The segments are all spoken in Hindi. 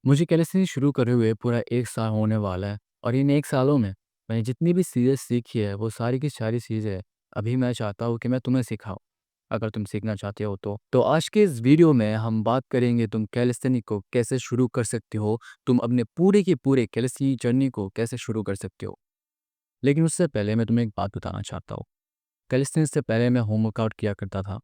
मुझे कैलिस्थेनिक्स शुरू करे हुए पूरा 1 साल होने वाला है और इन 1 सालों में मैंने जितनी भी चीज़ें सीखी है, वो सारी की सारी चीज़ें अभी मैं चाहता हूँ कि मैं तुम्हें सिखाऊँ, अगर तुम सीखना चाहते हो तो। तो आज के इस वीडियो में हम बात करेंगे तुम कैलिस्थेनिक को कैसे शुरू कर सकते हो, तुम अपने पूरे के पूरे कैलिस्थेनिक जर्नी को कैसे शुरू कर सकते हो। लेकिन उससे पहले मैं तुम्हें एक बात बताना चाहता हूँ। कैलिस्थेनिक्स से पहले मैं होम वर्कआउट किया करता था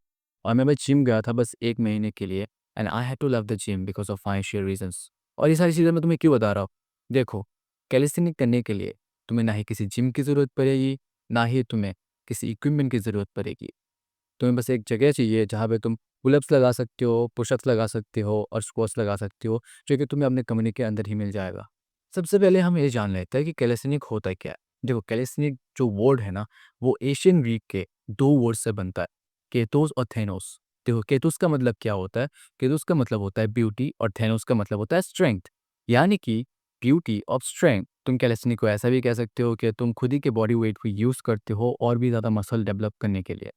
और मैं बस जिम गया था बस 1 महीने के लिए and I had to love the gym because of financial reasons. और ये सारी चीज़ें मैं तुम्हें क्यों बता रहा हूँ? देखो, कैलिस्थेनिक करने के लिए तुम्हें ना ही किसी जिम की ज़रूरत पड़ेगी, ना ही तुम्हें किसी इक्विपमेंट की ज़रूरत पड़ेगी। तुम्हें बस एक जगह चाहिए जहाँ पे तुम पुल-अप्स लगा सकते हो, पुश-अप्स लगा सकते हो और स्क्वाट्स लगा सकते हो, जो कि तुम्हें अपने कमरे के अंदर ही मिल जाएगा। सबसे पहले हम ये जान लेते हैं कि कैलिस्थेनिक होता क्या है? देखो, कैलिस्थेनिक जो वर्ड है ना, वो एशियन ग्रीक के 2 वर्ड से बनता है, केतोस और थेनोस। देखो, केतोस का मतलब क्या होता है? केतोस का मतलब होता है ब्यूटी और थेनोस का मतलब होता है स्ट्रेंथ। यानी कि ब्यूटी और स्ट्रेंथ। तुम कैलिस्थेनिक को ऐसा भी कह सकते हो कि तुम खुद ही के बॉडी वेट को यूज़ करते हो और भी ज़्यादा मसल डेवलप करने के लिए।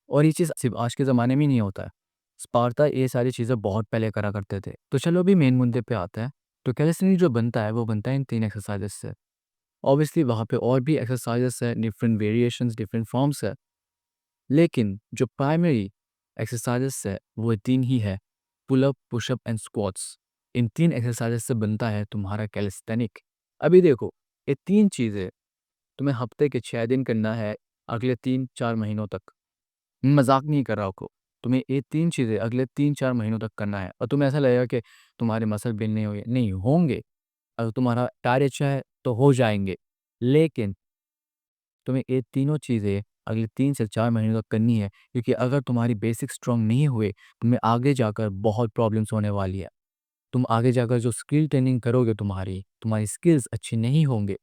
और ये चीज़ सिर्फ़ आज के ज़माने में ही नहीं होता है। स्पार्ता ये सारी चीज़ें बहुत पहले करा करते थे। तो चलो अभी मेन मुद्दे पे आते हैं। तो कैलिस्थेनिक जो बनता है, वो बनता है इन 3 एक्सरसाइज़ेज़ से। ऑब्वियसली वहाँ पे और भी एक्सरसाइज़ेज़ हैं, डिफरेंट वेरिएशंस, डिफरेंट फॉर्म्स है। लेकिन जो प्राइमरी एक्सरसाइज़ेज़ है, वो 3 ही है, pull up, push up and squats. इन 3 एक्सरसाइज़ेज़ से बनता है तुम्हारा कैलिस्थेनिक। अभी देखो, ये 3 चीज़ें तुम्हें हफ़्ते के 6 दिन करना है, अगले 3-4 महीनों तक। मज़ाक नहीं कर रहा आपको। तुम्हें ये 3 चीज़ें अगले 3-4 महीनों तक करना है और तुम्हें ऐसा लगेगा कि तुम्हारे मसल बिल्ड नहीं होंगे, नहीं होंगे। अगर तुम्हारा टारगेट अच्छा है तो हो जाएँगे। लेकिन तुम्हें ये तीनों चीज़ें अगले 3 से 4 महीनों तक करनी है, क्योंकि अगर तुम्हारी बेसिक स्ट्रॉन्ग नहीं हुए, तुम्हें आगे जाकर बहुत प्रॉब्लम्स होने वाली है। तुम आगे जाकर जो स्किल ट्रेनिंग करोगे तुम्हारी स्किल्स अच्छी नहीं होंगे।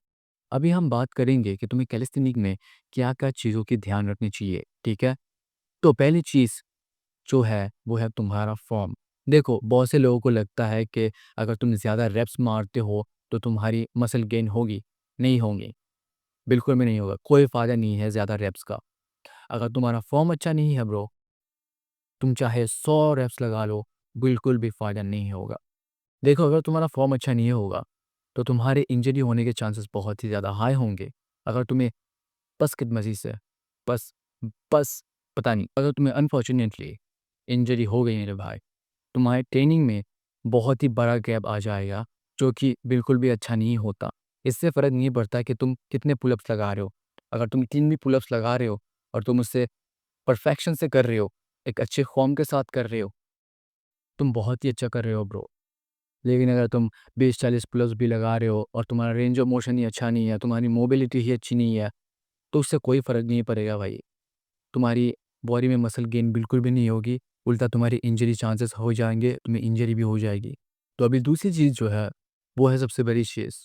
अभी हम बात करेंगे कि तुम्हें कैलिस्थेनिक में क्या-क्या चीज़ों की ध्यान रखनी चाहिए, ठीक है? तो पहली चीज़ जो है, वो है तुम्हारा फ़ॉर्म। देखो, बहुत से लोगों को लगता है कि अगर तुम ज़्यादा रेप्स मारते हो, तो तुम्हारी मसल गेन होगी। नहीं होंगी, बिल्कुल भी नहीं होगा। कोई फ़ायदा नहीं है ज़्यादा रेप्स का। अगर तुम्हारा फ़ॉर्म अच्छा नहीं है ब्रो, तुम चाहे 100 रेप्स लगा लो, बिल्कुल भी फ़ायदा नहीं होगा। देखो, अगर तुम्हारा फ़ॉर्म अच्छा नहीं होगा, तो तुम्हारे इंजरी होने के चांसेस बहुत ही ज़्यादा हाई होंगे। अगर तुम्हें बस किदमती से बस बस पता नहीं, अगर तुम्हें अनफॉर्च्यूनेटली इंजरी हो गई मेरे भाई, तुम्हारे ट्रेनिंग में बहुत ही बड़ा गैप आ जाएगा, जो कि बिल्कुल भी अच्छा नहीं होता। इससे फ़र्क नहीं पड़ता कि तुम कितने पुल-अप्स लगा रहे हो। अगर तुम 3 भी पुल-अप्स लगा रहे हो और तुम उससे परफेक्शन से कर रहे हो, एक अच्छे फ़ॉर्म के साथ कर रहे हो, तुम बहुत ही अच्छा कर रहे हो ब्रो। लेकिन अगर तुम 20-40 पुल-अप्स भी लगा रहे हो और तुम्हारा रेंज ऑफ मोशन ही अच्छा नहीं है, तुम्हारी मोबिलिटी ही अच्छी नहीं है, तो उससे कोई फ़र्क नहीं पड़ेगा भाई। तुम्हारी बॉडी में मसल गेन बिल्कुल भी नहीं होगी, उल्टा तुम्हारी इंजरी चांसेस हो जाएँगे, तुम्हें इंजरी भी हो जाएगी। तो अभी दूसरी चीज़ जो है, वो है सबसे बड़ी चीज़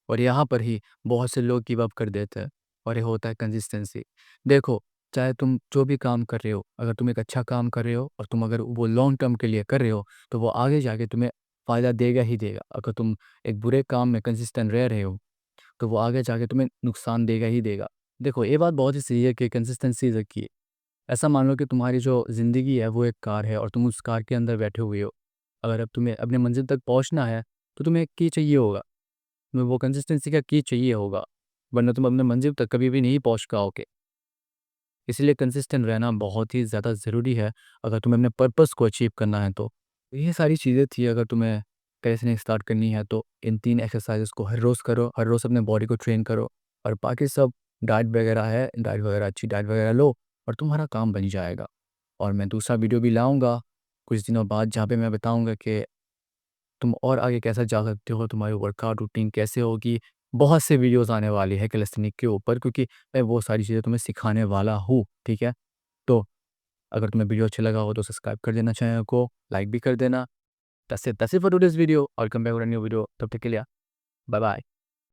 और यहाँ पर ही बहुत से लोग गिव अप कर देते हैं और ये होता है कंसिस्टेंसी। देखो, चाहे तुम जो भी काम कर रहे हो, अगर तुम एक अच्छा काम कर रहे हो और तुम अगर वो लॉन्ग टर्म के लिए कर रहे हो, तो वो आगे जाके तुम्हें फ़ायदा देगा ही देगा। अगर तुम एक बुरे काम में कंसिस्टेंट रह रहे हो, तो वो आगे जाके तुम्हें नुकसान देगा ही देगा। देखो, ये बात बहुत ही सही है कि कंसिस्टेंसी इज़ अ की। ऐसा मान लो कि तुम्हारी जो ज़िंदगी है वो एक कार है और तुम उस कार के अंदर बैठे हुए हो। अगर अब तुम्हें अपने मंज़िल तक पहुँचना है, तो तुम्हें एक की चाहिए होगा। तुम्हें वो कंसिस्टेंसी का की चाहिए होगा, वरना तुम अपने मंज़िल तक कभी भी नहीं पहुँच पाओगे। इसीलिए कंसिस्टेंट रहना बहुत ही ज़्यादा ज़रूरी है, अगर तुम्हें अपने पर्पस को अचीव करना है तो। ये सारी चीज़ें थी, अगर तुम्हें कैसे स्टार्ट करनी है तो इन 3 एक्सरसाइज़ेज़ को हर रोज़ करो, हर रोज़ अपने बॉडी को ट्रेन करो और बाकी सब डाइट वगैरह है, डाइट वगैरह अच्छी डाइट वगैरह लो और तुम्हारा काम बन जाएगा। और मैं दूसरा वीडियो भी लाऊँगा कुछ दिनों बाद, जहाँ पे मैं बताऊँगा कि तुम और आगे कैसा जा सकते हो, तुम्हारी वर्कआउट रूटीन कैसे होगी। बहुत से वीडियोज़ आने वाली है कैलिस्थेनिक के ऊपर, क्योंकि मैं वो सारी चीज़ें तुम्हें सिखाने वाला हूँ, ठीक है? तो अगर तुम्हें वीडियो अच्छा लगा हो तो सब्सक्राइब कर देना चैनल को, लाइक भी कर देना। That's it for today's video. I'll come back with a new video. तब तक के लिए बाय बाय।